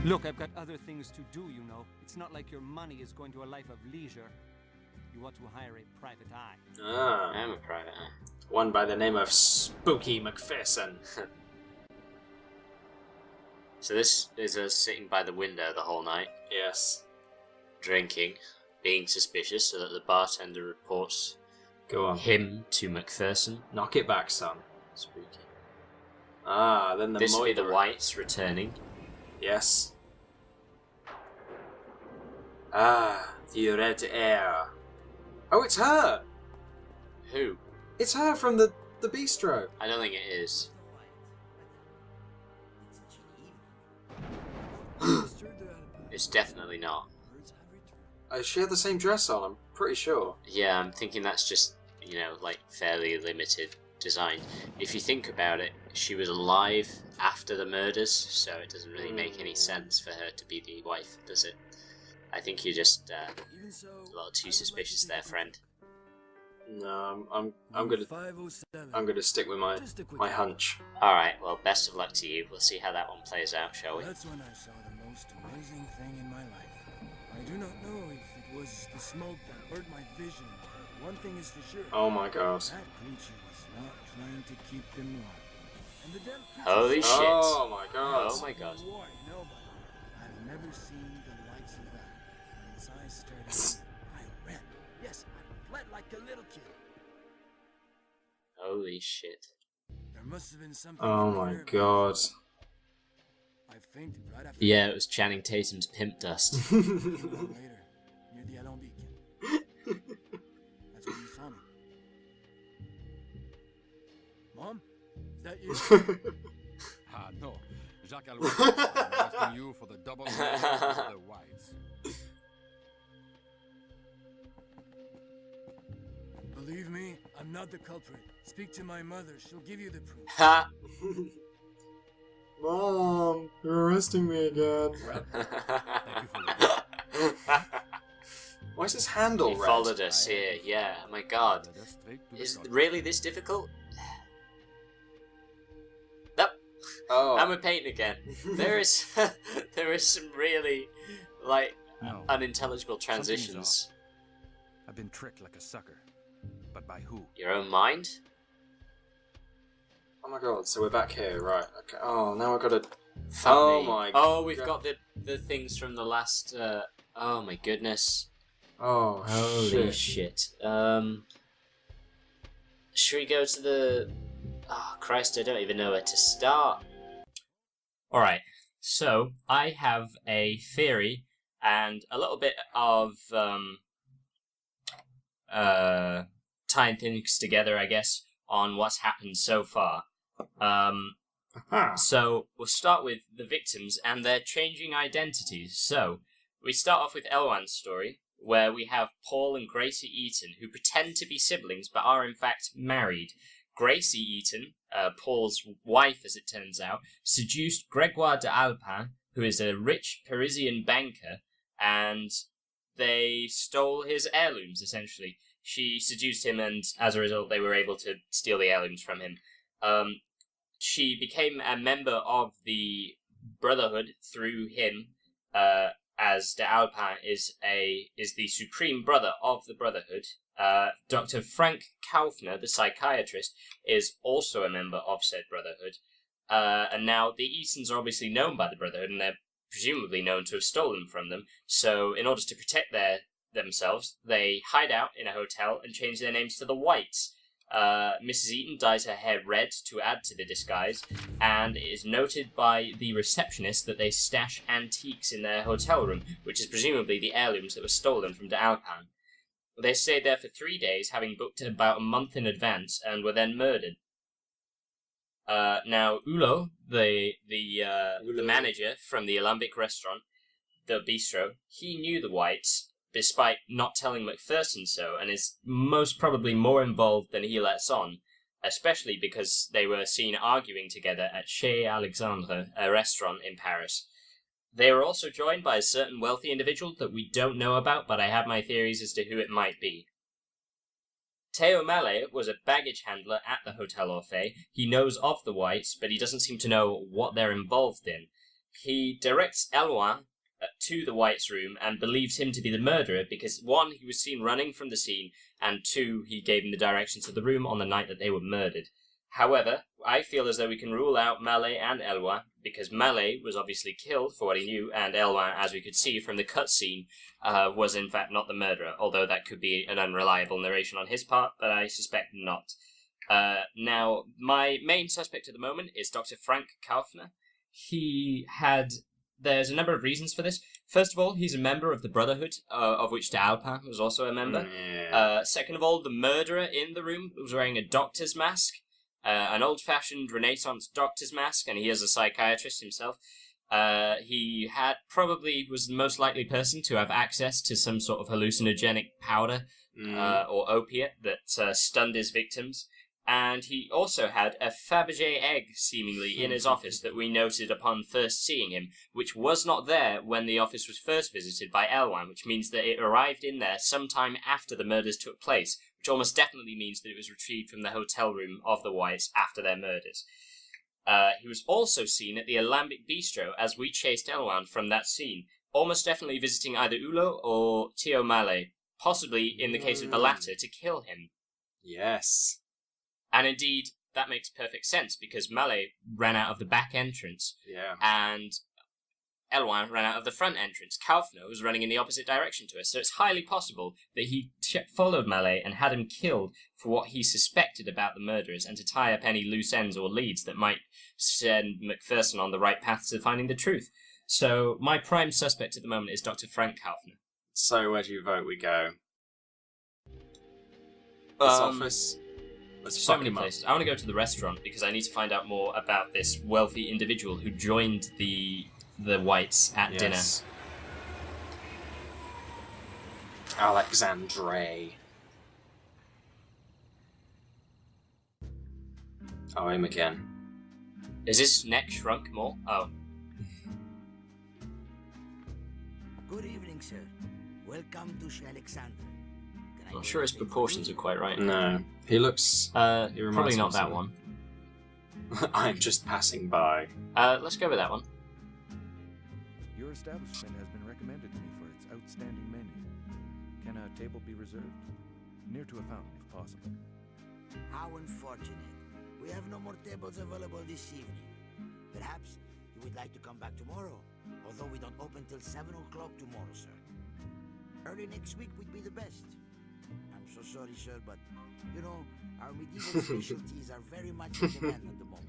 Look, I've got other things to do, you know. It's not like your money is going to a life of leisure. You ought to hire a private eye. Ah, I am a private eye. one by the name of Spooky McPherson. So this is us sitting by the window the whole night, Yes. drinking, being suspicious so that the bartender reports Go on. him to McPherson. Knock it back, son. Spooky. Ah, then the This will be the Moira. Whites returning. Yes. Ah, the red air. Oh, it's her! Who? It's her from the bistro. I don't think it is. It's definitely not. She had the same dress on, I'm pretty sure. Yeah, I'm thinking that's just, you know, like fairly limited design. If you think about it, she was alive after the murders, so it doesn't really make any sense for her to be the wife, does it? I think you're just a little too suspicious there, friend. No, I'm gonna stick with my hunch. All right, well, best of luck to you. We'll see how that one plays out, shall we? That's when I saw the most amazing thing in my life. I do not know if it was the smoke that blurred my vision, but one thing is for sure. Oh my god. That creature was not trying to keep them alive. And the damn creature Holy shit. Oh my god. Oh my god. war, no, but I've never seen the likes of that. When its eyes stared at me, I ran. Yes, I fled like a little kid. Holy shit. There must have been something. Oh my god. I fainted right after. Yeah, it was Channing Tatum's pimp dust. Later, near the Alambic. That's when you saw me. Mom, is that you? Ah, no. Jacques Alouette is asking you for the double of the whites. Believe me, I'm not the culprit. Speak to my mother. She'll give you the proof. Ha! Mom, you're arresting me again. Thank you for your Why is his handle He red? followed us here, yeah, oh my god. Let us straight to the Is it project. really this difficult? Nope. Oh. I'm a paint again. There is there is some really like No. unintelligible Something's transitions. I've been tricked like a sucker. But by who? Your own mind? Oh my god, so we're back here, right. Okay. Oh, now I've got to... Fuck Oh me. my Oh, we've God. got the things from the last oh my goodness. Oh, Holy shit. shit. Should we go to the... Oh, Christ, I don't even know where to start. Alright, so I have a theory and a little bit of tying things together, I guess, on what's happened so far. Aha. So we'll start with the victims and their changing identities. So we start off with Elwan's story, where we have Paul and Gracie Eaton, who pretend to be siblings but are in fact married. Gracie Eaton, Paul's wife as it turns out, seduced Gregoire de Alpin, who is a rich Parisian banker, and they stole his heirlooms, essentially. She seduced him, and as a result they were able to steal the heirlooms from him. She became a member of the Brotherhood through him, as de Alpin is the supreme brother of the Brotherhood. Dr. Frank Kaufner, the psychiatrist, is also a member of said Brotherhood. And now the Eastons are obviously known by the Brotherhood, and they're presumably known to have stolen from them. So in order to protect themselves, they hide out in a hotel and change their names to the Whites. Mrs. Eaton dyes her hair red to add to the disguise, and it is noted by the receptionist that they stash antiques in their hotel room, which is presumably the heirlooms that were stolen from de Alpin. They stayed there for 3 days, having booked about a month in advance, and were then murdered. Now, Hulot, the manager from the Alambic restaurant, the bistro, he knew the Whites, despite not telling McPherson so, and is most probably more involved than he lets on, especially because they were seen arguing together at Chez Alexandre, a restaurant in Paris. They were also joined by a certain wealthy individual that we don't know about, but I have my theories as to who it might be. Theo Mallet was a baggage handler at the Hotel Orphée. He knows of the Whites, but he doesn't seem to know what they're involved in. he directs Eloin to the White's room and believes him to be the murderer because, one, he was seen running from the scene, and two, he gave him the directions to the room on the night that they were murdered. However, I feel as though we can rule out Mallet and Eloin, because Mallet was obviously killed for what he knew, and Eloin, as we could see from the cutscene, was in fact not the murderer, although that could be an unreliable narration on his part, but I suspect not. Now, my main suspect at the moment is Dr. Frank Kaufner. There's a number of reasons for this. First of all, he's a member of the Brotherhood, of which d'Alpin was also a member. Yeah. Second of all, the murderer in the room was wearing a doctor's mask, an old-fashioned Renaissance doctor's mask, and he is a psychiatrist himself. He probably was the most likely person to have access to some sort of hallucinogenic powder or opiate that stunned his victims. And he also had a Fabergé egg, seemingly, in his office that we noted upon first seeing him, which was not there when the office was first visited by Eloin, which means that it arrived in there sometime after the murders took place, which almost definitely means that it was retrieved from the hotel room of the Whites after their murders. He was also seen at the Alembic Bistro as we chased Eloin from that scene, almost definitely visiting either Hulot or Theo Mallet, possibly, in the case of the latter, to kill him. Yes. And indeed, that makes perfect sense, because Mallet ran out of the back entrance, and Eloin ran out of the front entrance. Kaufner was running in the opposite direction to us, so it's highly possible that he followed Mallet and had him killed for what he suspected about the murderers, and to tie up any loose ends or leads that might send Macpherson on the right path to finding the truth. So my prime suspect at the moment is Dr. Frank Kaufner. So where do you vote we go? This office? Let's So many places. I want to go to the restaurant because I need to find out more about this wealthy individual who joined the Whites at dinner. Alexandre. Oh, him again. Is his neck shrunk more? Oh. Good evening, sir. Welcome to Chez Alexandre. I'm not sure his proportions are quite right. No. He looks... he reminds probably me not of that someone. one. I'm just passing by. Let's go with that one. Your establishment has been recommended to me for its outstanding menu. Can a table be reserved? Near to a fountain, if possible. How unfortunate. We have no more tables available this evening. Perhaps you would like to come back tomorrow, although we don't open till 7 o'clock tomorrow, sir. Early next week would be the best. I'm so sorry, sir, but, you know, our medieval specialties are very much in demand at the moment.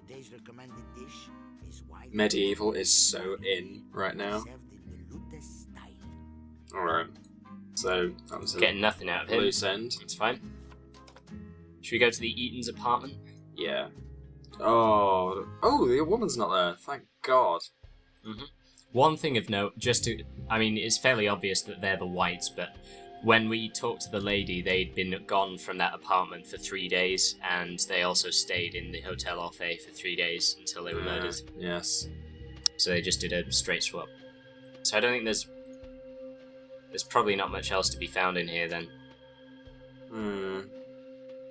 Today's recommended dish is white... Medieval is so in right now. served in the Lutes style. Alright. So, that was a Getting nothing out of him. loose end. It's fine. Should we go to the Eaton's apartment? Yeah. Oh, the woman's not there. Thank God. Mm-hmm. One thing of note, it's fairly obvious that they're the Whites, but when we talked to the lady, they'd been gone from that apartment for 3 days, and they also stayed in the Hotel Orphée for 3 days until they were murdered. Yes. So they just did a straight swap. So I don't think there's probably not much else to be found in here then.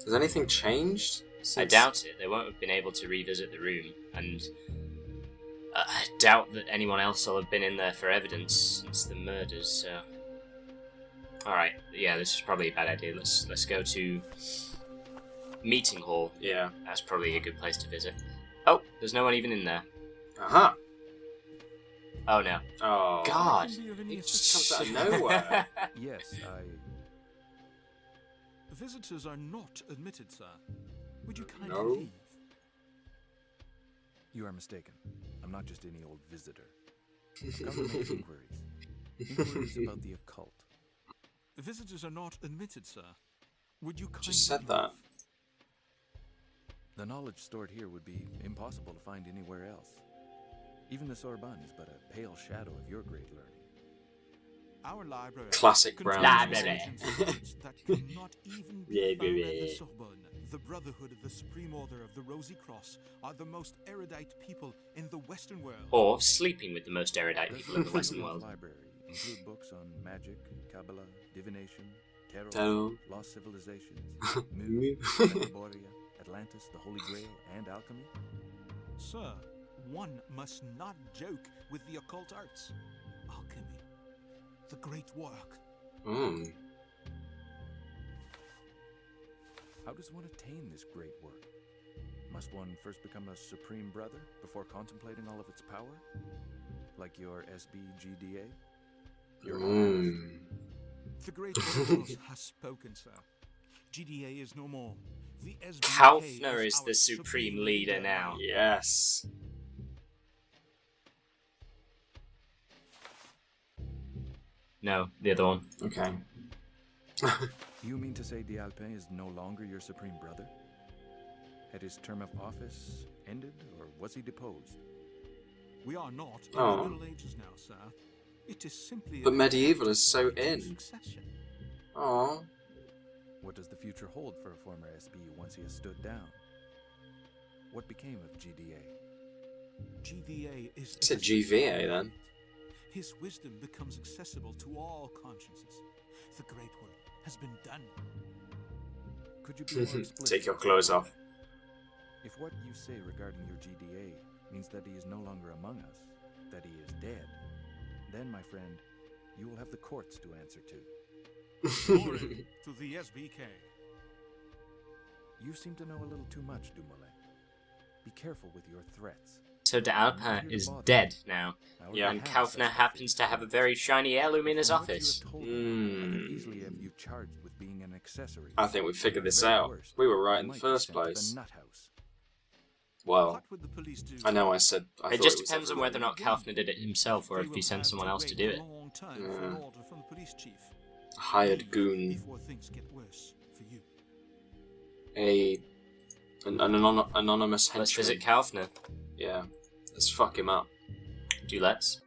Has anything changed? I doubt it. They won't have been able to revisit the room, and I doubt that anyone else will have been in there for evidence since the murders, so... Alright, yeah, this is probably a bad idea. Let's go to Meeting Hall. Yeah. That's probably a good place to visit. Oh, there's no one even in there. Aha! Oh no. Oh. God! It just comes out of nowhere. Yes, Visitors are not admitted, sir. Would you kindly No. leave? You are mistaken. I'm not just any old visitor. Government inquiries. Inquiries about the occult. Visitors are not admitted, sir. Would you kindly Just said leave? that. The knowledge stored here would be impossible to find anywhere else. Even the Sorbonne is but a pale shadow of your great learning. Our library Classic contains Brown. intelligence records that cannot even be Yeah, found baby. at the Sorbonne. The Brotherhood of the Supreme Order of the Rosy Cross are the most erudite people in the Western world. Or sleeping with the most erudite people in the Western world. Library include books on magic, Kabbalah, divination, tarot, Tarot. lost civilizations, Mu, Hyperborea, Atlantis, the Holy Grail, and alchemy. Sir, one must not joke with the occult arts. Alchemy. The great work. How does one attain this great work? Must one first become a supreme brother before contemplating all of its power? Like your SBGDA? The great Oracles has spoken, sir. GDA is no more. The SBK Kaufner is our the supreme leader now. Yes. No, the other one. Okay. You mean to say D'Alpin is no longer your supreme brother? Had his term of office ended, or was he deposed? We are not in Oh. the Middle Ages now, sir. It is simply But a medieval is so natural in. succession. Aw. What does the future hold for a former SB once he has stood down? What became of GDA? GDA is It's a GVA then. His wisdom becomes accessible to all consciences. The great work has been done. Could you be more explicit? Take your clothes off. If what you say regarding your GDA means that he is no longer among us, that he is dead, then, my friend, you will have the courts to answer to. Glory to the SBK. You seem to know a little too much, Dumoulin. Be careful with your threats. So D'Alpin is dead now, Yeah. and Kaufner happens to have a very shiny heirloom in his From what you office. have told me, I could easily have you charged with being an accessory. I think we figured this Very out. worst, We were right you in the might be first sent to place. the nut house. Well, What would the police do? I know I said I It thought just was depends on everyone. whether or not Kaufner did it himself, or They if will he sent have someone else to wait do a it. long time for an order from the police chief. A hired goon. Before things get worse for you. An anonymous henchman. Let's visit Kaufner. Yeah. Let's fuck him up. Do let's.